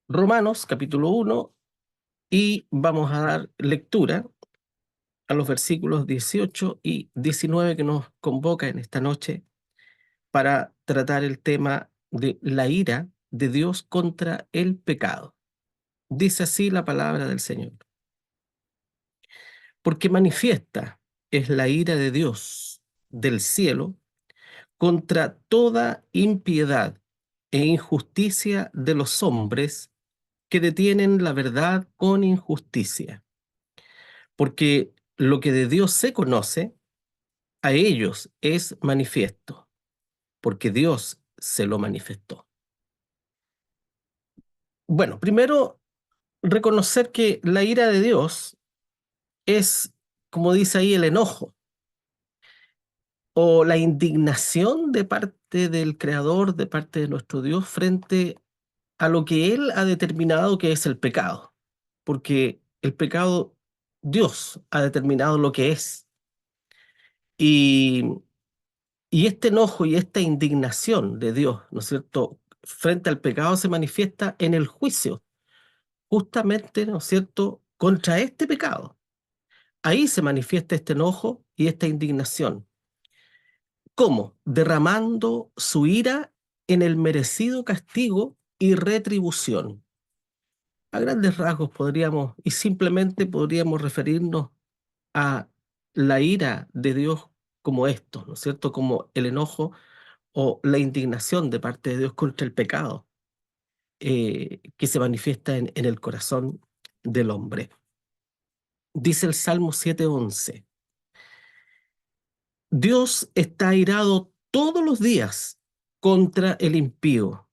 Romanos capítulo 1 y vamos a dar lectura a los versículos 18 y 19 que nos convoca en esta noche para tratar el tema de la ira de Dios contra el pecado. Dice así la palabra del Señor. Porque manifiesta es la ira de Dios del cielo contra toda impiedad e injusticia de los hombres que detienen la verdad con injusticia. Porque lo que de Dios se conoce, a ellos es manifiesto, porque Dios se lo manifestó. Bueno, primero, reconocer que la ira de Dios es, como dice ahí, el enojo o la indignación de parte del Creador, de parte de nuestro Dios, frente a lo que Él ha determinado que es el pecado. Porque el pecado, Dios ha determinado lo que es. Y Y este enojo y esta indignación de Dios, ¿no es cierto?, frente al pecado se manifiesta en el juicio, justamente, ¿no es cierto?, contra este pecado. Ahí se manifiesta este enojo y esta indignación. ¿Cómo? Derramando su ira en el merecido castigo y retribución. A grandes rasgos podríamos, y simplemente podríamos referirnos a la ira de Dios como esto, ¿no es cierto?, como el enojo o la indignación de parte de Dios contra el pecado que se manifiesta en el corazón del hombre. Dice el Salmo 7:11, Dios está airado todos los días contra el impío.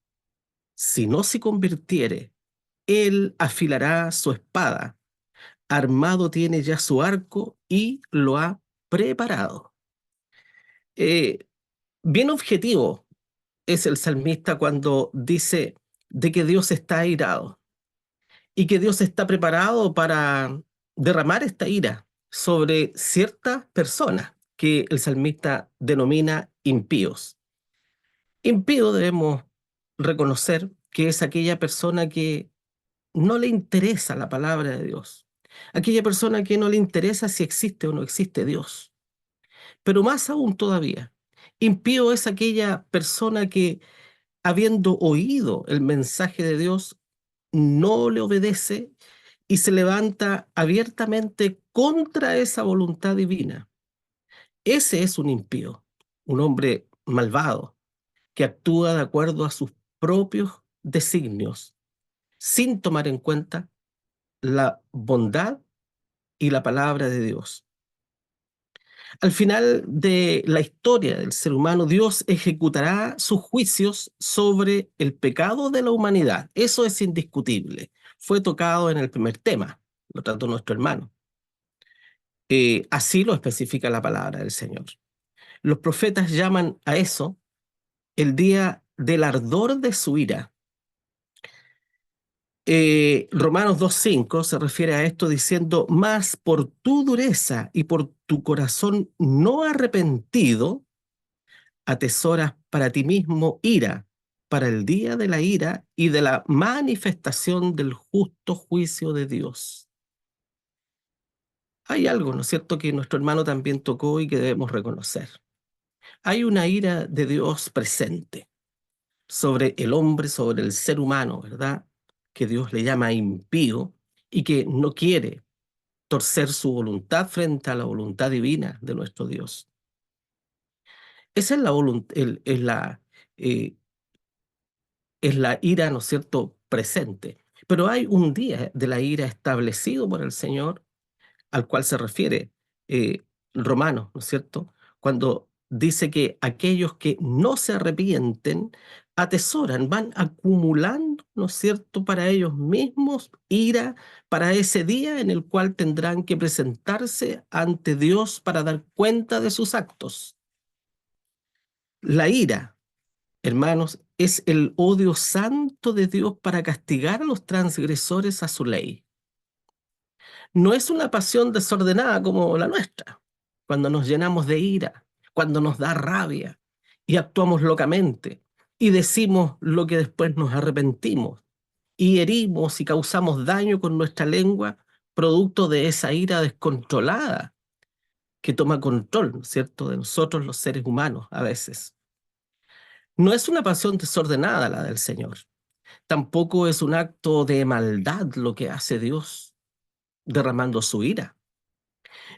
Si no se convirtiere, él afilará su espada, armado tiene ya su arco y lo ha preparado. Eh, Bien objetivo es el salmista cuando dice de que Dios está airado y que Dios está preparado para derramar esta ira sobre ciertas personas que el salmista denomina impíos. Impío debemos reconocer que es aquella persona que no le interesa la palabra de Dios, aquella persona que no le interesa si existe o no existe Dios. Pero más aún todavía, impío es aquella persona que, habiendo oído el mensaje de Dios, no le obedece y se levanta abiertamente contra esa voluntad divina. Ese es un impío, un hombre malvado que actúa de acuerdo a sus propios designios, sin tomar en cuenta la bondad y la palabra de Dios. Al final de la historia del ser humano, Dios ejecutará sus juicios sobre el pecado de la humanidad. Eso es indiscutible. Fue tocado en el primer tema, lo trató nuestro hermano. Así lo especifica la palabra del Señor. Los profetas llaman a eso el día del ardor de su ira. Romanos 2:5 se refiere a esto diciendo, mas por tu dureza y por tu corazón no arrepentido, atesoras para ti mismo ira, para el día de la ira y de la manifestación del justo juicio de Dios. Hay algo, ¿no es cierto?, que nuestro hermano también tocó y que debemos reconocer. Hay una ira de Dios presente sobre el hombre, sobre el ser humano, ¿verdad?, que Dios le llama impío y que no quiere torcer su voluntad frente a la voluntad divina de nuestro Dios. Esa es eh, es la ira, ¿no es cierto?, presente. Pero hay un día de la ira establecido por el Señor al cual se refiere eh, Romanos, ¿no es cierto?, cuando dice que aquellos que no se arrepienten atesoran, van acumulando, ¿no es cierto?, para ellos mismos ira para ese día en el cual tendrán que presentarse ante Dios para dar cuenta de sus actos. La ira, hermanos, es el odio santo de Dios para castigar a los transgresores a su ley. No es una pasión desordenada como la nuestra, cuando nos llenamos de ira, cuando nos da rabia y actuamos locamente y decimos lo que después nos arrepentimos. y herimos y causamos daño con nuestra lengua, producto de esa ira descontrolada que toma control, ¿no es cierto?, de nosotros los seres humanos a veces. No es una pasión desordenada la del Señor. Tampoco es un acto de maldad lo que hace Dios derramando su ira.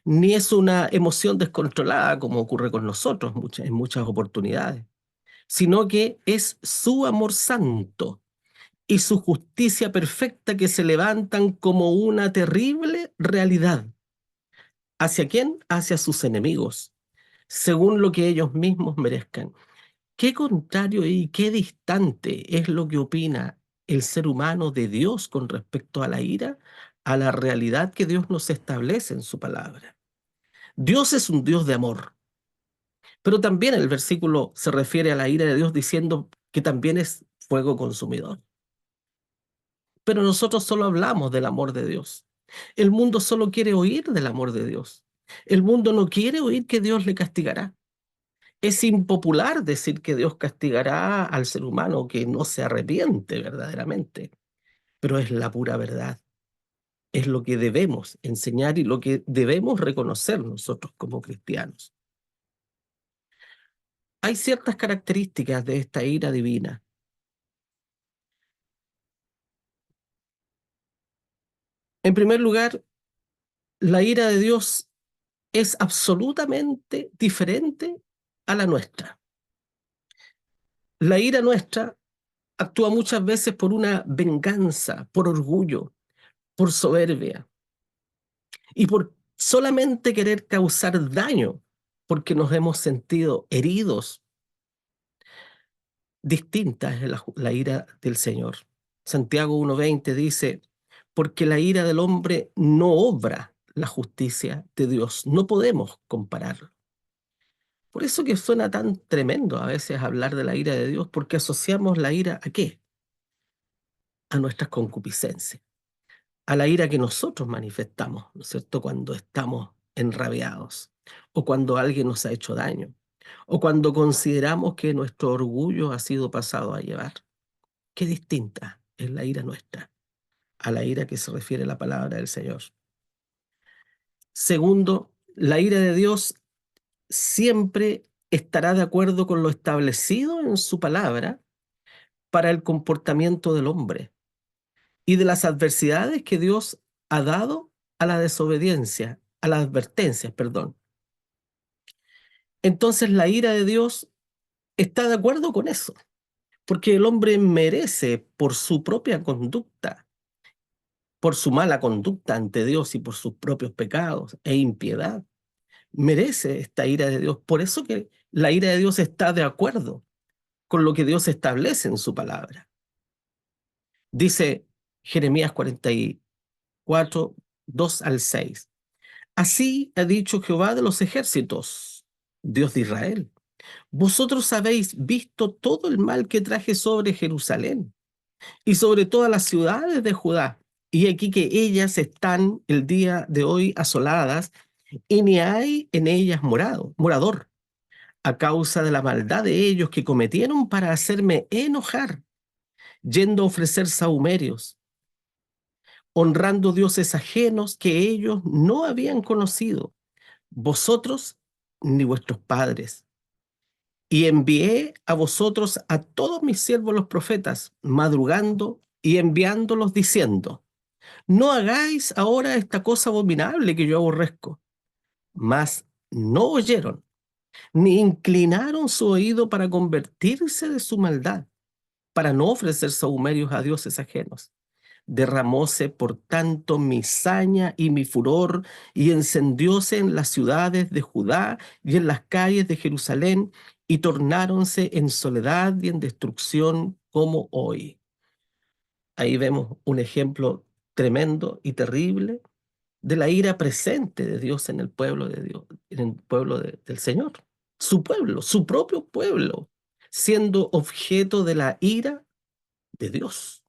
Ni es una emoción descontrolada como ocurre con nosotros en muchas oportunidades, sino que es su amor santo y su justicia perfecta que se levantan como una terrible realidad. ¿Hacia quién? Hacia sus enemigos, según lo que ellos mismos merezcan. Qué contrario y qué distante es lo que opina el ser humano de Dios con respecto a la ira, a la realidad que Dios nos establece en su palabra. Dios es un Dios de amor, pero también el versículo se refiere a la ira de Dios diciendo que también es fuego consumidor. Pero nosotros solo hablamos del amor de Dios. El mundo solo quiere oír del amor de Dios. El mundo no quiere oír que Dios le castigará. Es impopular decir que Dios castigará al ser humano que no se arrepiente verdaderamente, pero es la pura verdad. Es lo que debemos enseñar y lo que debemos reconocer nosotros como cristianos. Hay ciertas características de esta ira divina. En primer lugar, la ira de Dios es absolutamente diferente a la nuestra. La ira nuestra actúa muchas veces por una venganza, por orgullo, por soberbia y por solamente querer causar daño porque nos hemos sentido heridos. Distinta es la ira del Señor. Santiago 1:20 dice, porque la ira del hombre no obra la justicia de Dios. No podemos compararlo. Por eso que suena tan tremendo a veces hablar de la ira de Dios, porque asociamos la ira ¿a qué? A nuestras concupiscencias, a la ira que nosotros manifestamos, ¿no es cierto?, cuando estamos enrabiados, o cuando alguien nos ha hecho daño, o cuando consideramos que nuestro orgullo ha sido pasado a llevar. Qué distinta es la ira nuestra a la ira que se refiere la palabra del Señor. Segundo, la ira de Dios siempre estará de acuerdo con lo establecido en su palabra para el comportamiento del hombre y de las adversidades que Dios ha dado a la desobediencia, a las advertencias, perdón. Entonces la ira de Dios está de acuerdo con eso, porque el hombre merece por su propia conducta, por su mala conducta ante Dios y por sus propios pecados e impiedad, merece esta ira de Dios. Por eso que la ira de Dios está de acuerdo con lo que Dios establece en su palabra. Dice Jeremías 44, 2 al 6. Así ha dicho Jehová de los ejércitos, Dios de Israel. Vosotros habéis visto todo el mal que traje sobre Jerusalén y sobre todas las ciudades de Judá. Y aquí que ellas están el día de hoy asoladas y ni hay en ellas morador, a causa de la maldad de ellos que cometieron para hacerme enojar, yendo a ofrecer sahumerios, honrando dioses ajenos que ellos no habían conocido, vosotros ni vuestros padres. Y envié a vosotros a todos mis siervos los profetas, madrugando y enviándolos diciendo, no hagáis ahora esta cosa abominable que yo aborrezco. Mas no oyeron, ni inclinaron su oído para convertirse de su maldad, para no ofrecer sahumerios a dioses ajenos. Derramóse por tanto mi saña y mi furor, y encendióse en las ciudades de Judá y en las calles de Jerusalén, y tornáronse en soledad y en destrucción como hoy. Ahí vemos un ejemplo tremendo y terrible de la ira presente de Dios en el pueblo de Dios, en el pueblo del Señor. Su pueblo, su propio pueblo, siendo objeto de la ira de Dios.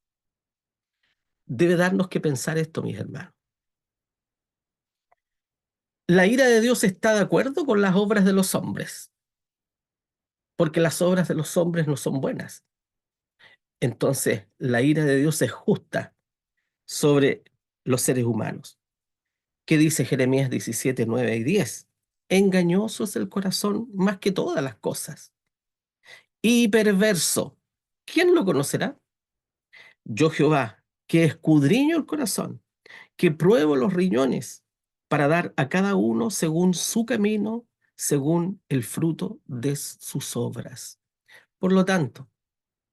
Debe darnos que pensar esto, mis hermanos. La ira de Dios está de acuerdo con las obras de los hombres, porque las obras de los hombres no son buenas. Entonces, la ira de Dios es justa sobre los seres humanos. ¿Qué dice Jeremías 17, 9 y 10? Engañoso es el corazón más que todas las cosas, y perverso. ¿Quién lo conocerá? Yo Jehová, que escudriño el corazón, que pruebo los riñones, para dar a cada uno según su camino, según el fruto de sus obras. Por lo tanto,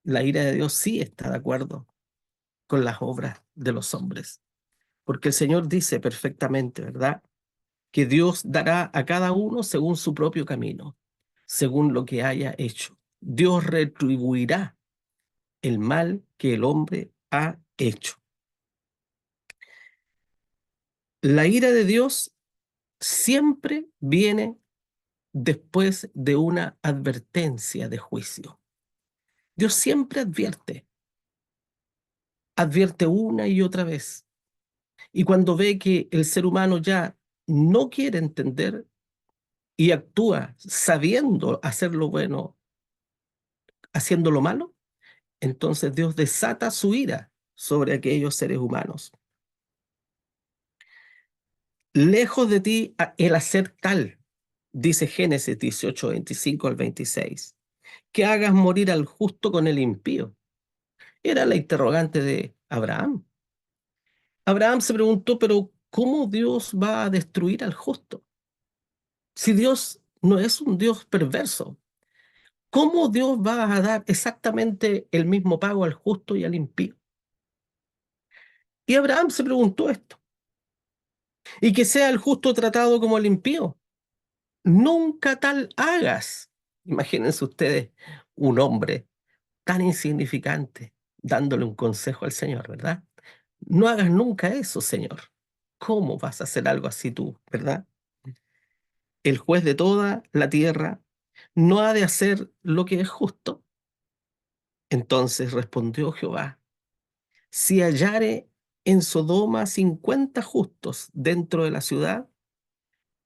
la ira de Dios sí está de acuerdo con las obras de los hombres, porque el Señor dice perfectamente, ¿verdad?, que Dios dará a cada uno según su propio camino, según lo que haya hecho. Dios retribuirá el mal que el hombre ha hecho. La ira de Dios siempre viene después de una advertencia de juicio. Dios siempre advierte una y otra vez. Y cuando ve que el ser humano ya no quiere entender y actúa sabiendo hacer lo bueno, haciendo lo malo, entonces Dios desata su ira sobre aquellos seres humanos. Lejos de ti el hacer tal, dice Génesis 18, 25 al 26, que hagas morir al justo con el impío. Era la interrogante de Abraham. Abraham se preguntó, pero ¿cómo Dios va a destruir al justo? Si Dios no es un Dios perverso, ¿cómo Dios va a dar exactamente el mismo pago al justo y al impío? Y Abraham se preguntó esto. Y que sea el justo tratado como el impío. Nunca tal hagas. Imagínense ustedes un hombre tan insignificante dándole un consejo al Señor, ¿verdad? No hagas nunca eso, Señor. ¿Cómo vas a hacer algo así tú, verdad? El juez de toda la tierra no ha de hacer lo que es justo. Entonces respondió Jehová: si hallare en Sodoma 50 justos dentro de la ciudad,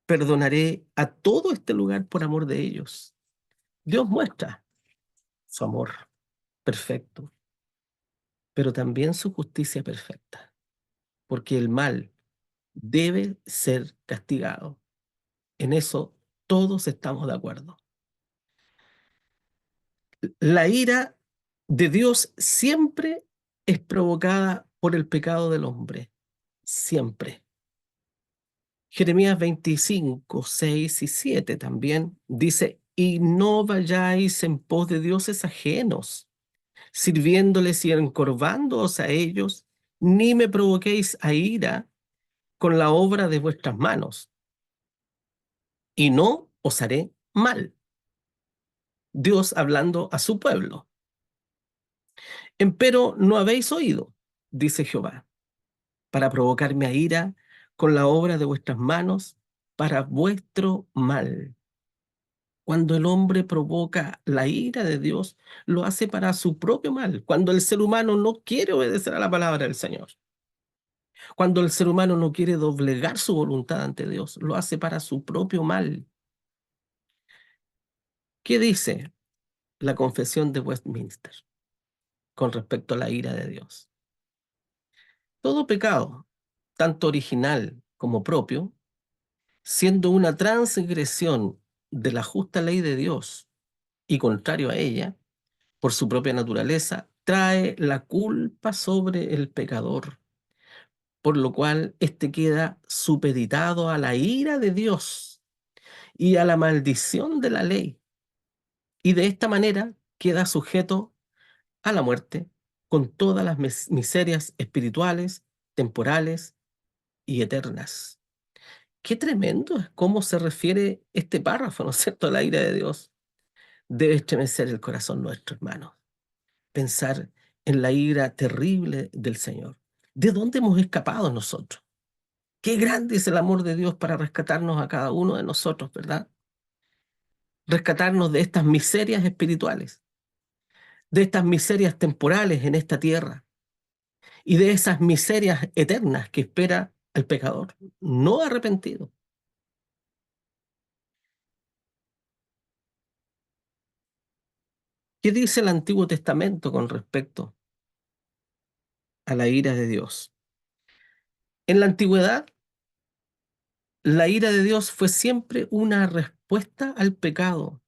perdonaré a todo este lugar por amor de ellos. Dios muestra su amor perfecto, pero también su justicia perfecta, porque el mal debe ser castigado. En eso todos estamos de acuerdo. La ira de Dios siempre es provocada por el pecado del hombre, siempre. Jeremías 25, 6 y 7 también dice: y no vayáis en pos de dioses ajenos, sirviéndoles y encorvándoos a ellos, ni me provoquéis a ira con la obra de vuestras manos, y no os haré mal. Dios hablando a su pueblo. Empero no habéis oído, dice Jehová, para provocarme a ira con la obra de vuestras manos, para vuestro mal. Cuando el hombre provoca la ira de Dios, lo hace para su propio mal. Cuando el ser humano no quiere obedecer a la palabra del Señor. Cuando el ser humano no quiere doblegar su voluntad ante Dios, lo hace para su propio mal. ¿Qué dice la Confesión de Westminster con respecto a la ira de Dios? Todo pecado, tanto original como propio, siendo una transgresión de la justa ley de Dios y contrario a ella, por su propia naturaleza, trae la culpa sobre el pecador, por lo cual éste queda supeditado a la ira de Dios y a la maldición de la ley, y de esta manera queda sujeto a la muerte con todas las miserias espirituales, temporales y eternas. Qué tremendo es cómo se refiere este párrafo, ¿no es cierto?, a la ira de Dios. Debe estremecer el corazón nuestro, hermanos, pensar en la ira terrible del Señor. ¿De dónde hemos escapado nosotros? Qué grande es el amor de Dios para rescatarnos a cada uno de nosotros, ¿verdad? Rescatarnos de estas miserias espirituales, de estas miserias temporales en esta tierra y de esas miserias eternas que espera el pecador no arrepentido. ¿Qué dice el Antiguo Testamento con respecto a la ira de Dios? En la antigüedad, la ira de Dios fue siempre una respuesta al pecado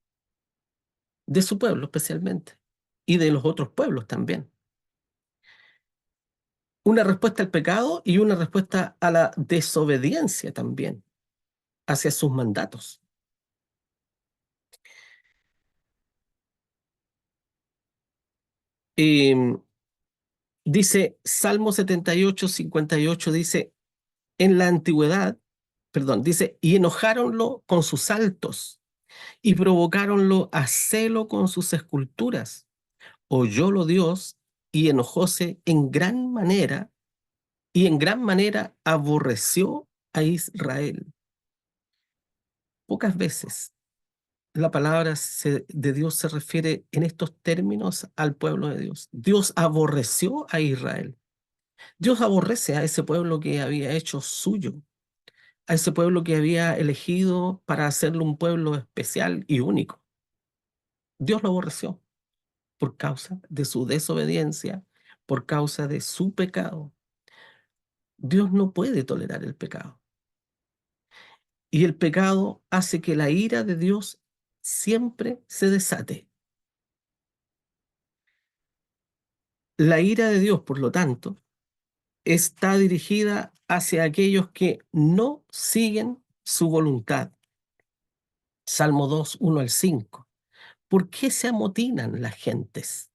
de su pueblo especialmente y de los otros pueblos también. Una respuesta al pecado y una respuesta a la desobediencia también hacia sus mandatos. Em, Dice Salmo 78, 58, dice, en la antigüedad, perdón, dice, y enojáronlo con sus saltos y provocáronlo a celo con sus esculturas. Oyólo Dios y enojóse en gran manera, y en gran manera aborreció a Israel. Pocas veces la palabra de Dios se refiere en estos términos al pueblo de Dios. Dios aborreció a Israel. Dios aborrece a ese pueblo que había hecho suyo, a ese pueblo que había elegido para hacerlo un pueblo especial y único. Dios lo aborreció por causa de su desobediencia, por causa de su pecado. Dios no puede tolerar el pecado. Y el pecado hace que la ira de Dios siempre se desate. La ira de Dios, por lo tanto, está dirigida hacia aquellos que no siguen su voluntad. Salmo 2, 1 al 5. ¿Por qué se amotinan las gentes?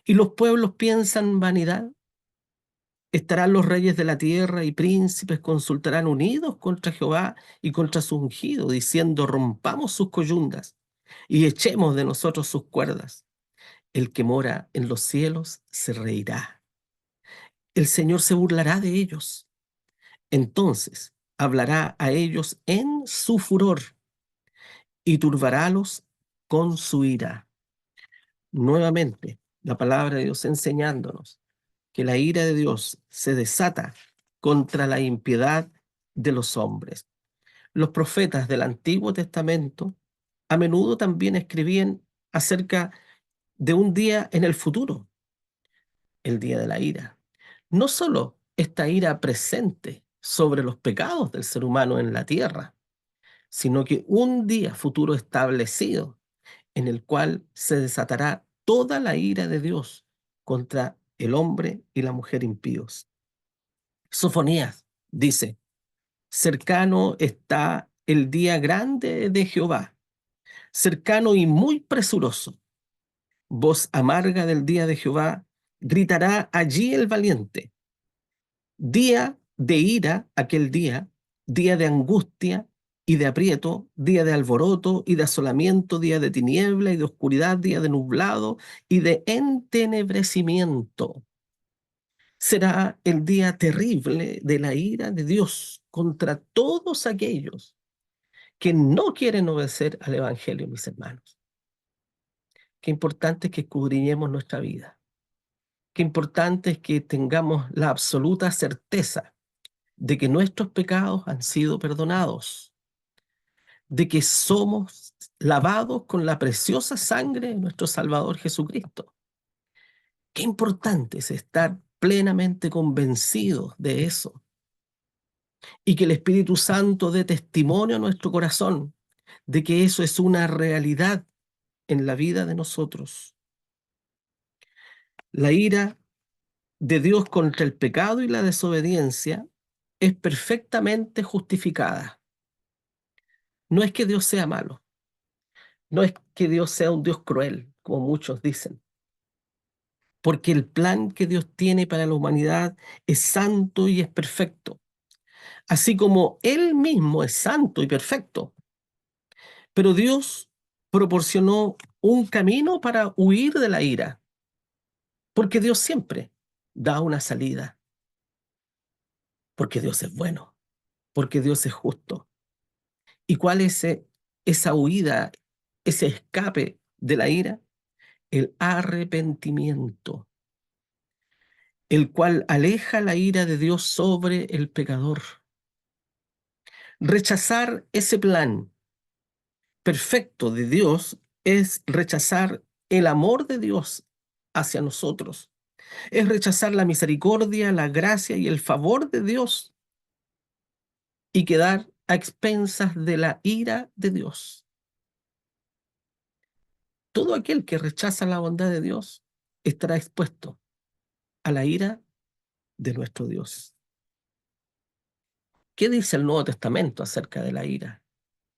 ¿Y los pueblos piensan vanidad? Estarán los reyes de la tierra y príncipes consultarán unidos contra Jehová y contra su ungido, diciendo, rompamos sus coyundas y echemos de nosotros sus cuerdas. El que mora en los cielos se reirá. El Señor se burlará de ellos. Entonces hablará a ellos en su furor y turbarálos con su ira. Nuevamente, la palabra de Dios enseñándonos que la ira de Dios se desata contra la impiedad de los hombres. Los profetas del Antiguo Testamento a menudo también escribían acerca de un día en el futuro, el día de la ira. No solo esta ira presente sobre los pecados del ser humano en la tierra, sino que un día futuro establecido en el cual se desatará toda la ira de Dios contra el hombre y la mujer impíos. Sofonías dice, cercano está el día grande de Jehová, cercano y muy presuroso. Voz amarga del día de Jehová, gritará allí el valiente. Día de ira aquel día de angustia y de aprieto, día de alboroto y de asolamiento, día de tiniebla y de oscuridad, día de nublado y de entenebrecimiento. Será el día terrible de la ira de Dios contra todos aquellos que no quieren obedecer al Evangelio, mis hermanos. Qué importante es que escudriñemos nuestra vida. Qué importante es que tengamos la absoluta certeza de que nuestros pecados han sido perdonados, de que somos lavados con la preciosa sangre de nuestro Salvador Jesucristo. Qué importante es estar plenamente convencidos de eso y que el Espíritu Santo dé testimonio a nuestro corazón de que eso es una realidad en la vida de nosotros. La ira de Dios contra el pecado y la desobediencia es perfectamente justificada. No es que Dios sea malo, no es que Dios sea un Dios cruel, como muchos dicen, porque el plan que Dios tiene para la humanidad es santo y es perfecto, así como Él mismo es santo y perfecto. Pero Dios proporcionó un camino para huir de la ira, porque Dios siempre da una salida, porque Dios es bueno, porque Dios es justo. ¿Y cuál es esa huida, ese escape de la ira? El arrepentimiento, el cual aleja la ira de Dios sobre el pecador. Rechazar ese plan perfecto de Dios es rechazar el amor de Dios hacia nosotros. Es rechazar la misericordia, la gracia y el favor de Dios y quedar a expensas de la ira de Dios. Todo aquel que rechaza la bondad de Dios estará expuesto a la ira de nuestro Dios. ¿Qué dice el Nuevo Testamento acerca de la ira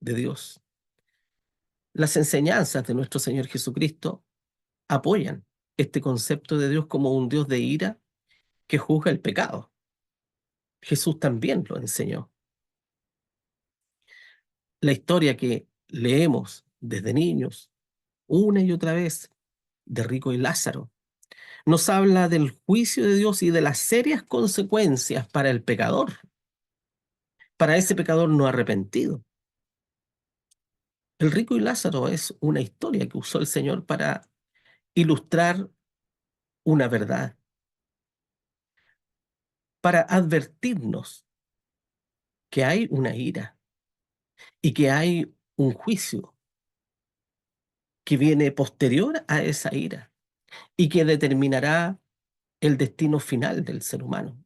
de Dios? Las enseñanzas de nuestro Señor Jesucristo apoyan este concepto de Dios como un Dios de ira que juzga el pecado. Jesús también lo enseñó. La historia que leemos desde niños, una y otra vez, de Rico y Lázaro, nos habla del juicio de Dios y de las serias consecuencias para el pecador, para ese pecador no arrepentido. El Rico y Lázaro es una historia que usó el Señor para ilustrar una verdad, para advertirnos que hay una ira y que hay un juicio que viene posterior a esa ira y que determinará el destino final del ser humano.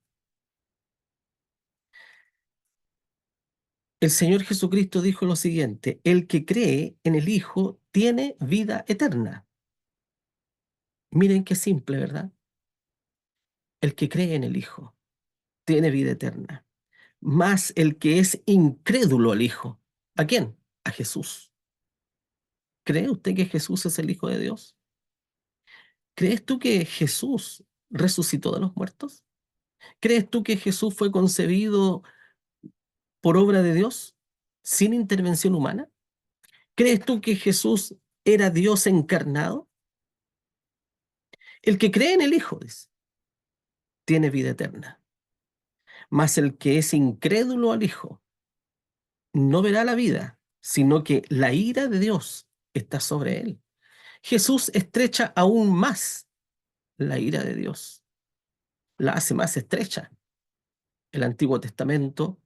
El Señor Jesucristo dijo lo siguiente: el que cree en el Hijo tiene vida eterna. Miren qué simple, ¿verdad? El que cree en el Hijo tiene vida eterna. Más el que es incrédulo al Hijo. ¿A quién? A Jesús. ¿Cree usted que Jesús es el Hijo de Dios? ¿Crees tú que Jesús resucitó de los muertos? ¿Crees tú que Jesús fue concebido por obra de Dios sin intervención humana? ¿Crees tú que Jesús era Dios encarnado? El que cree en el Hijo, dice, tiene vida eterna. Mas el que es incrédulo al Hijo no verá la vida, sino que la ira de Dios está sobre él. Jesús estrecha aún más la ira de Dios, la hace más estrecha. El Antiguo Testamento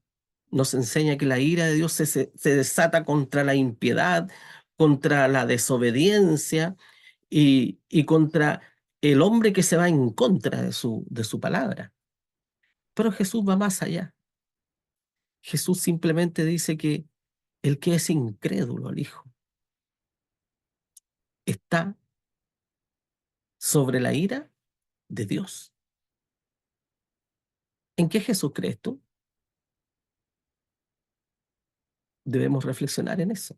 nos enseña que la ira de Dios se desata contra la impiedad, contra la desobediencia y contra el hombre que se va en contra de su palabra. Pero Jesús va más allá. Jesús simplemente dice que el que es incrédulo al Hijo está sobre la ira de Dios. ¿En qué Jesús crees tú? Debemos reflexionar en eso.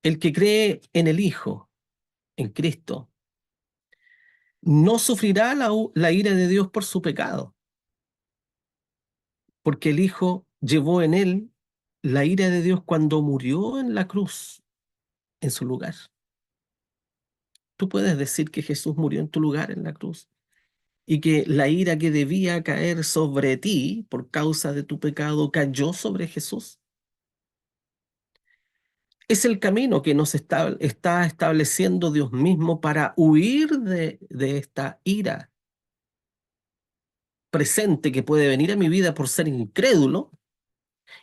El que cree en el Hijo, en Cristo, no sufrirá la ira de Dios por su pecado, porque el Hijo llevó en él la ira de Dios cuando murió en la cruz en su lugar. Tú puedes decir que Jesús murió en tu lugar en la cruz y que la ira que debía caer sobre ti por causa de tu pecado cayó sobre Jesús. Es el camino que nos está estableciendo Dios mismo para huir de esta ira presente que puede venir a mi vida por ser incrédulo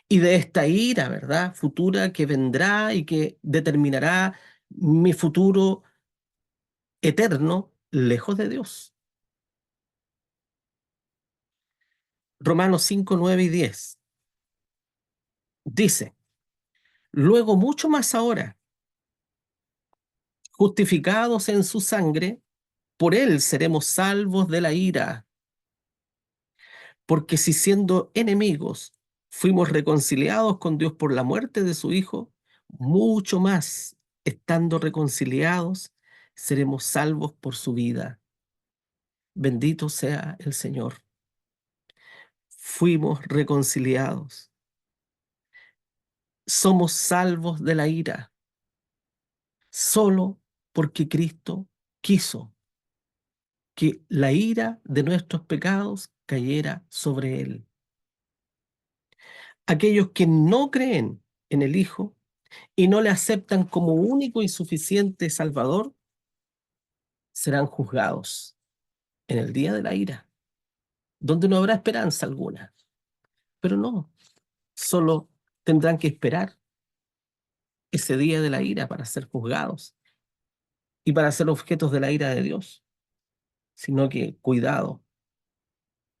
y de esta ira, ¿verdad? Futura que vendrá y que determinará mi futuro eterno lejos de Dios. Romanos 5, 9 y 10 dice: luego mucho más ahora, justificados en su sangre, por él seremos salvos de la ira. Porque si siendo enemigos fuimos reconciliados con Dios por la muerte de su Hijo, mucho más, estando reconciliados, seremos salvos por su vida. Bendito sea el Señor. Fuimos reconciliados. Somos salvos de la ira, solo porque Cristo quiso que la ira de nuestros pecados cayera sobre él. Aquellos que no creen en el Hijo y no le aceptan como único y suficiente Salvador, serán juzgados en el día de la ira, donde no habrá esperanza alguna. Pero no, solo tendrán que esperar ese día de la ira para ser juzgados y para ser objetos de la ira de Dios, sino que, cuidado,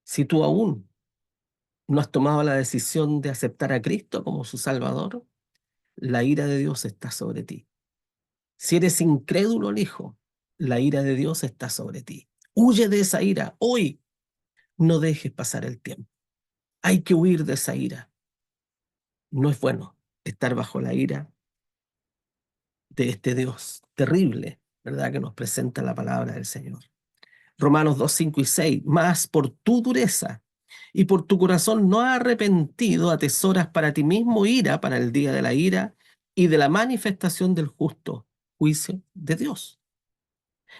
si tú aún no has tomado la decisión de aceptar a Cristo como su Salvador, la ira de Dios está sobre ti. Si eres incrédulo, el hijo, la ira de Dios está sobre ti. Huye de esa ira hoy. No dejes pasar el tiempo. Hay que huir de esa ira. No es bueno estar bajo la ira de este Dios terrible, ¿verdad? Que nos presenta la palabra del Señor. Romanos 2, 5 y 6. Mas por tu dureza y por tu corazón no arrepentido, atesoras para ti mismo ira para el día de la ira y de la manifestación del justo juicio de Dios,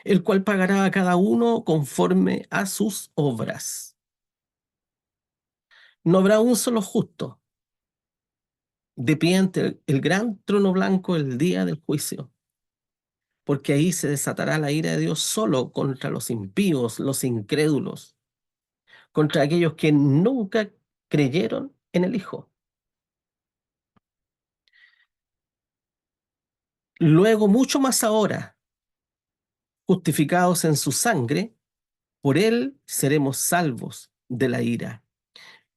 el cual pagará a cada uno conforme a sus obras. No habrá un solo justo de pie ante el gran trono blanco el día del juicio, porque ahí se desatará la ira de Dios solo contra los impíos, los incrédulos, contra aquellos que nunca creyeron en el Hijo. Luego, mucho más ahora, justificados en su sangre, por él seremos salvos de la ira.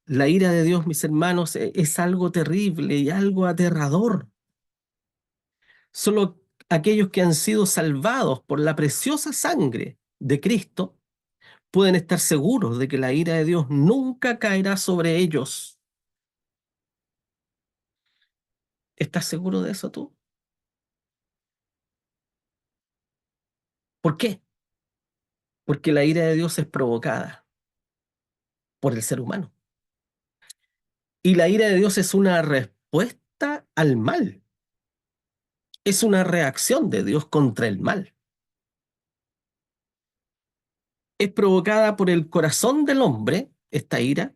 La ira de Dios, mis hermanos, es algo terrible y algo aterrador. Solo aquellos que han sido salvados por la preciosa sangre de Cristo pueden estar seguros de que la ira de Dios nunca caerá sobre ellos. ¿Estás seguro de eso tú? ¿Por qué? Porque la ira de Dios es provocada por el ser humano. Y la ira de Dios es una respuesta al mal. Es una reacción de Dios contra el mal. Es provocada por el corazón del hombre, esta ira,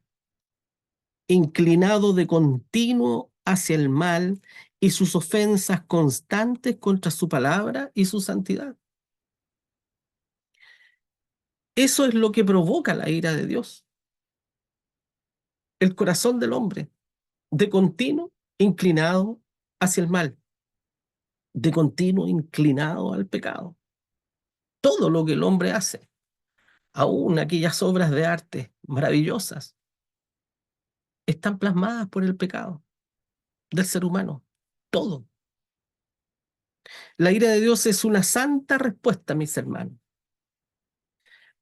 inclinado de continuo hacia el mal y sus ofensas constantes contra su palabra y su santidad. Eso es lo que provoca la ira de Dios. El corazón del hombre, de continuo inclinado hacia el mal, de continuo inclinado al pecado. Todo lo que el hombre hace, aún aquellas obras de arte maravillosas, están plasmadas por el pecado del ser humano. Todo. La ira de Dios es una santa respuesta, mis hermanos,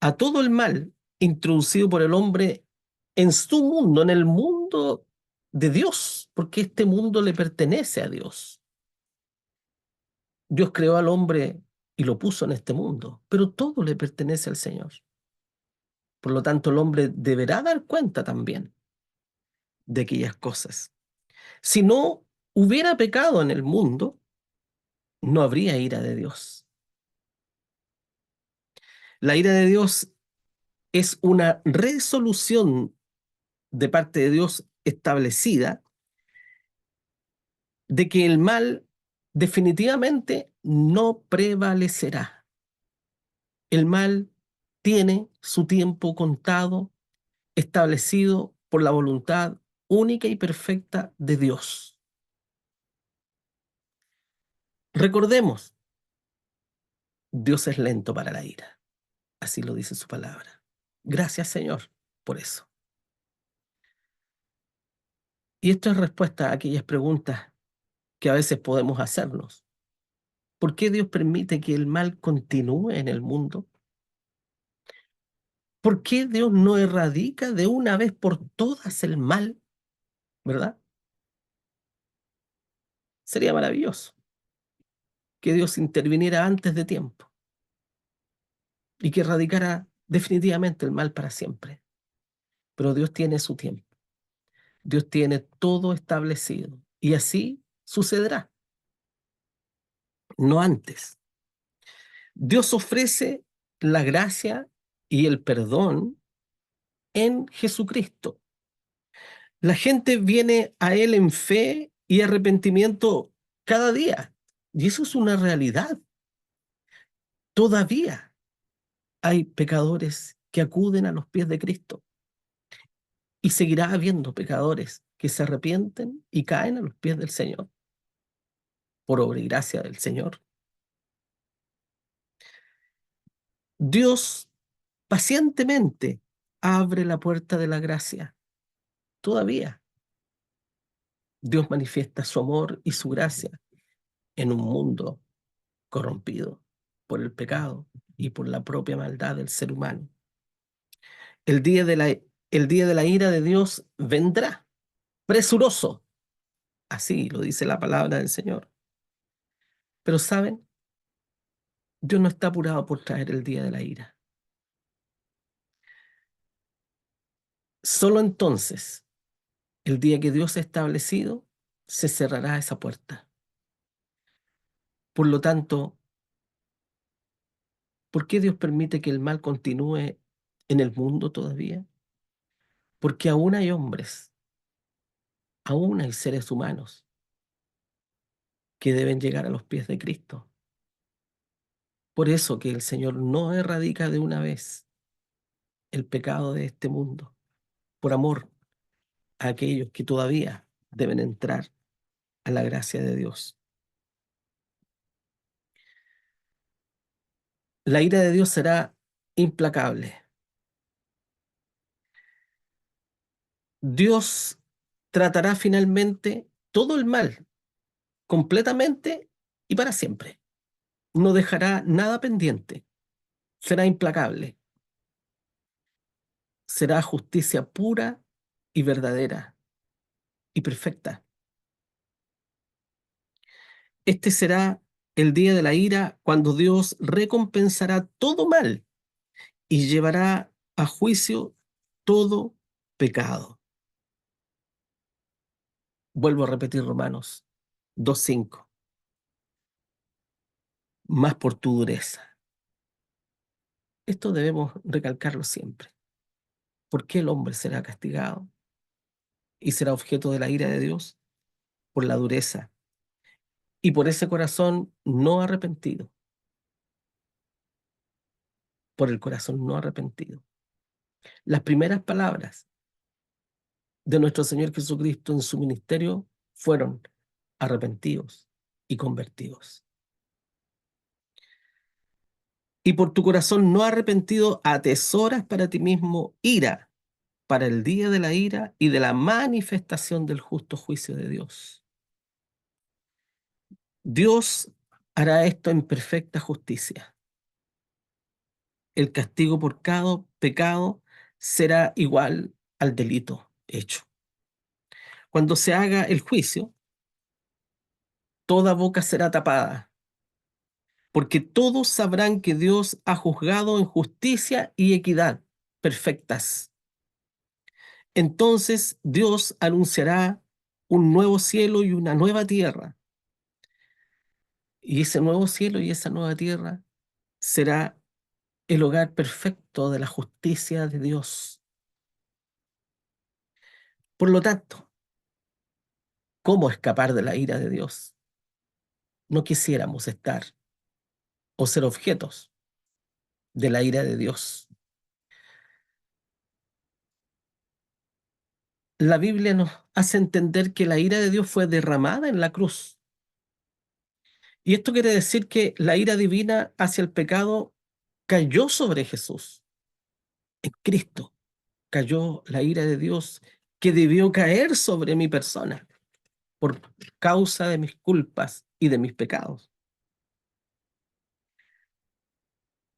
a todo el mal introducido por el hombre en su mundo, en el mundo de Dios, porque este mundo le pertenece a Dios. Dios creó al hombre y lo puso en este mundo, pero todo le pertenece al Señor. Por lo tanto, el hombre deberá dar cuenta también de aquellas cosas. Si no hubiera pecado en el mundo, no habría ira de Dios. La ira de Dios es una resolución de parte de Dios establecida de que el mal definitivamente no prevalecerá. El mal tiene su tiempo contado, establecido por la voluntad única y perfecta de Dios. Recordemos, Dios es lento para la ira. Así lo dice su palabra. Gracias, Señor, por eso. Y esto es respuesta a aquellas preguntas que a veces podemos hacernos. ¿Por qué Dios permite que el mal continúe en el mundo? ¿Por qué Dios no erradica de una vez por todas el mal? ¿Verdad? Sería maravilloso que Dios interviniera antes de tiempo y que erradicara definitivamente el mal para siempre. Pero Dios tiene su tiempo. Dios tiene todo establecido y así sucederá, no antes. Dios ofrece la gracia y el perdón en Jesucristo. La gente viene a Él en fe y arrepentimiento cada día. Y eso es una realidad. Todavía hay pecadores que acuden a los pies de Cristo. Y seguirá habiendo pecadores que se arrepienten y caen a los pies del Señor, por obra y gracia del Señor. Dios pacientemente abre la puerta de la gracia. Todavía Dios manifiesta su amor y su gracia en un mundo corrompido por el pecado y por la propia maldad del ser humano. El día de la ira de Dios vendrá, presuroso. Así lo dice la palabra del Señor. Pero ¿saben? Dios no está apurado por traer el día de la ira. Solo entonces, el día que Dios ha establecido, se cerrará esa puerta. Por lo tanto, ¿por qué Dios permite que el mal continúe en el mundo todavía? Porque aún hay hombres, aún hay seres humanos que deben llegar a los pies de Cristo. Por eso que el Señor no erradica de una vez el pecado de este mundo, por amor a aquellos que todavía deben entrar a la gracia de Dios. La ira de Dios será implacable. Dios tratará finalmente todo el mal completamente y para siempre. No dejará nada pendiente. Será implacable. Será justicia pura y verdadera y perfecta. Este será el día de la ira cuando Dios recompensará todo mal y llevará a juicio todo pecado. Vuelvo a repetir Romanos 2:5. Más por tu dureza. Esto debemos recalcarlo siempre. ¿Por qué el hombre será castigado y será objeto de la ira de Dios? Por la dureza y por ese corazón no arrepentido. Por el corazón no arrepentido. Las primeras palabras de nuestro Señor Jesucristo en su ministerio fueron arrepentidos y convertidos. Y por tu corazón no arrepentido atesoras para ti mismo ira, para el día de la ira y de la manifestación del justo juicio de Dios. Dios hará esto en perfecta justicia. El castigo por cada pecado será igual al delito hecho. Cuando se haga el juicio, toda boca será tapada, porque todos sabrán que Dios ha juzgado en justicia y equidad perfectas. Entonces Dios anunciará un nuevo cielo y una nueva tierra. Y ese nuevo cielo y esa nueva tierra será el hogar perfecto de la justicia de Dios. Por lo tanto, ¿cómo escapar de la ira de Dios? No quisiéramos estar o ser objetos de la ira de Dios. La Biblia nos hace entender que la ira de Dios fue derramada en la cruz. Y esto quiere decir que la ira divina hacia el pecado cayó sobre Jesús. En Cristo cayó la ira de Dios que debió caer sobre mi persona por causa de mis culpas y de mis pecados.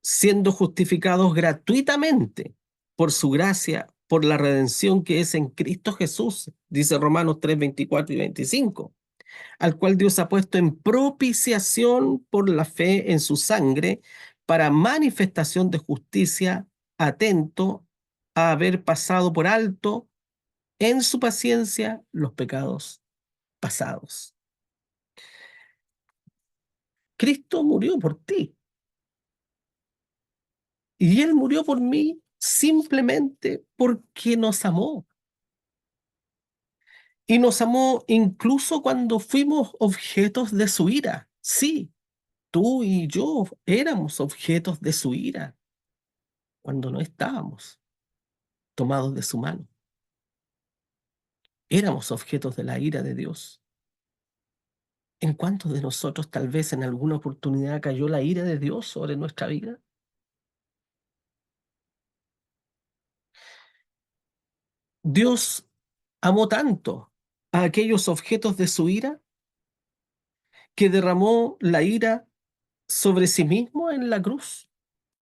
Siendo justificados gratuitamente por su gracia, por la redención que es en Cristo Jesús, dice Romanos 3, 24 y 25, al cual Dios ha puesto en propiciación por la fe en su sangre para manifestación de justicia, atento a haber pasado por alto en su paciencia los pecados pasados. Cristo murió por ti y Él murió por mí simplemente porque nos amó. Y nos amó incluso cuando fuimos objetos de su ira. Sí, tú y yo éramos objetos de su ira cuando no estábamos tomados de su mano. Éramos objetos de la ira de Dios. ¿En cuántos de nosotros tal vez en alguna oportunidad cayó la ira de Dios sobre nuestra vida? Dios amó tanto a aquellos objetos de su ira que derramó la ira sobre sí mismo en la cruz.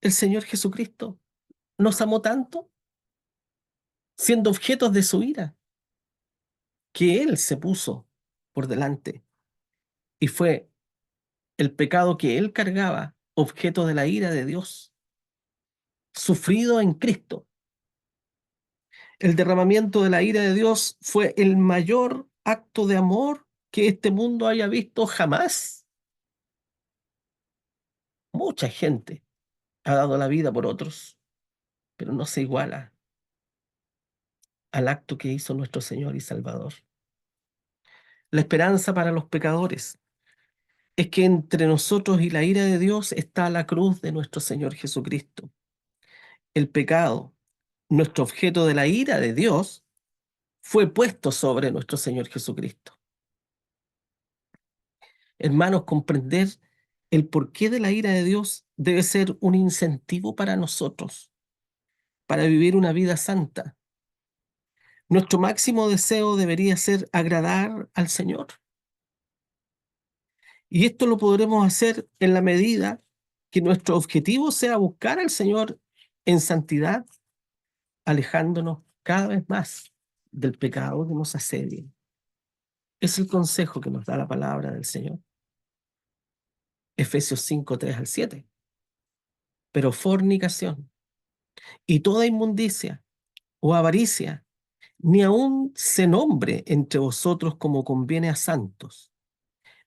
El Señor Jesucristo nos amó tanto, siendo objetos de su ira, que Él se puso por delante y fue el pecado que Él cargaba, objeto de la ira de Dios, sufrido en Cristo. El derramamiento de la ira de Dios fue el mayor acto de amor que este mundo haya visto jamás. Mucha gente ha dado la vida por otros, pero no se iguala al acto que hizo nuestro Señor y Salvador. La esperanza para los pecadores es que entre nosotros y la ira de Dios está la cruz de nuestro Señor Jesucristo. El pecado, nuestro objeto de la ira de Dios, fue puesto sobre nuestro Señor Jesucristo. Hermanos, comprender el porqué de la ira de Dios debe ser un incentivo para nosotros, para vivir una vida santa. Nuestro máximo deseo debería ser agradar al Señor. Y esto lo podremos hacer en la medida que nuestro objetivo sea buscar al Señor en santidad, alejándonos cada vez más del pecado que nos asedia. Es el consejo que nos da la palabra del Señor. Efesios 5, 3 al 7. Pero fornicación y toda inmundicia o avaricia, ni aun se nombre entre vosotros como conviene a santos,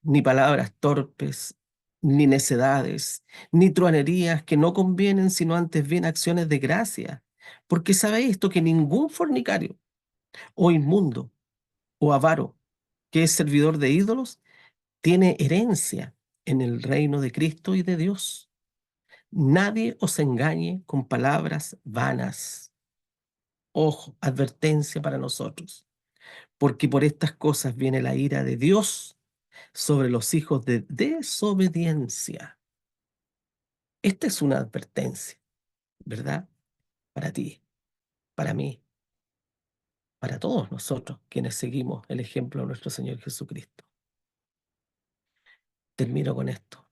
ni palabras torpes, ni necedades, ni truanerías que no convienen, sino antes bien acciones de gracia. Porque sabéis esto, que ningún fornicario, o inmundo, o avaro, que es servidor de ídolos, tiene herencia en el reino de Cristo y de Dios. Nadie os engañe con palabras vanas. Ojo, advertencia para nosotros, porque por estas cosas viene la ira de Dios sobre los hijos de desobediencia. Esta es una advertencia, ¿verdad? Para ti, para mí, para todos nosotros quienes seguimos el ejemplo de nuestro Señor Jesucristo. Termino con esto.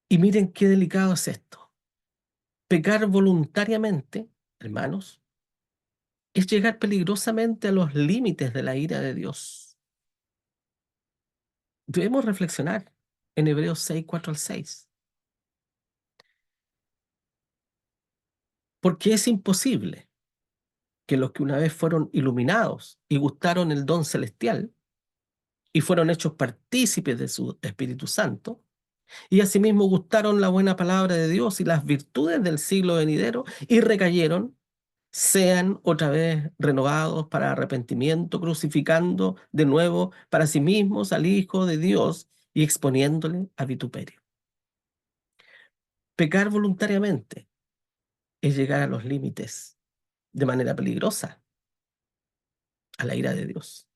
Y miren qué delicado es esto. Pecar voluntariamente, hermanos, es llegar peligrosamente a los límites de la ira de Dios. Debemos reflexionar en Hebreos 6, 4 al 6. Porque es imposible que los que una vez fueron iluminados y gustaron el don celestial y fueron hechos partícipes de su Espíritu Santo, y asimismo gustaron la buena palabra de Dios y las virtudes del siglo venidero y recayeron, sean otra vez renovados para arrepentimiento, crucificando de nuevo para sí mismos al Hijo de Dios y exponiéndole a vituperio. Pecar voluntariamente es llegar a los límites de manera peligrosa a la ira de Dios.